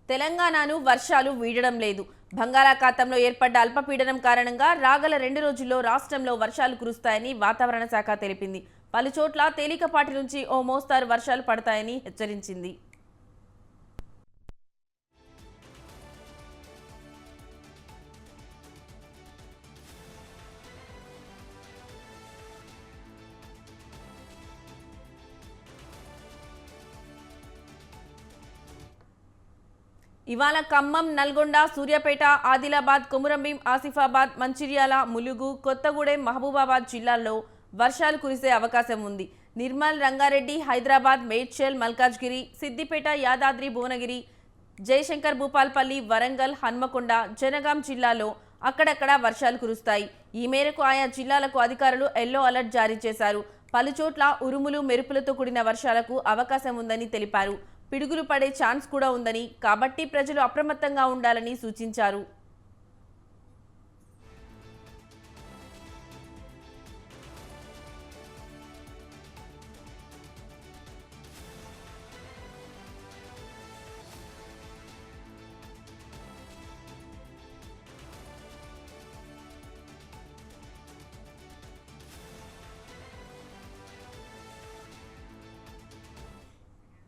తెలంగాణను వర్షాలు వీడడం లేదు. బంగాళాఖాతంలో ఏర్పడ్డ అల్పపీడనం కారణంగా రాగల 2 రోజుల్లో రాష్ట్రంలో వర్షాలు కురుస్తాయని వాతావరణ శాఖ తెలిపింది. పలుచోట్ల తేలికపాటి నుంచి ఓ మోస్తారు వర్షాలు పడతాయని హెచ్చరించింది. ఇవాళ ఖమ్మం, నల్గొండ, సూర్యాపేట, ఆదిలాబాద్, కొమురంభీం, ఆసిఫాబాద్, మంచిర్యాల, ములుగు, కొత్తగూడెం, మహబూబాబాద్ జిల్లాల్లో వర్షాలు కురిసే అవకాశం ఉంది. నిర్మల్, రంగారెడ్డి, హైదరాబాద్, మేడ్చల్, మల్కాజ్గిరి, సిద్దిపేట, యాదాద్రి, భువనగిరి, జయశంకర్ భూపాల్పల్లి, వరంగల్, హన్మకొండ, జనగాం జిల్లాలో అక్కడక్కడ వర్షాలు కురుస్తాయి. ఈ మేరకు ఆయా జిల్లాలకు అధికారులు ఎల్లో అలర్ట్ జారీ చేశారు. పలుచోట్ల ఉరుములు, మెరుపులతో కూడిన వర్షాలకు అవకాశం ఉందని తెలిపారు. పిడుగులు పడే ఛాన్స్ కూడా ఉందని, కాబట్టి ప్రజలు అప్రమత్తంగా ఉండాలని సూచించారు.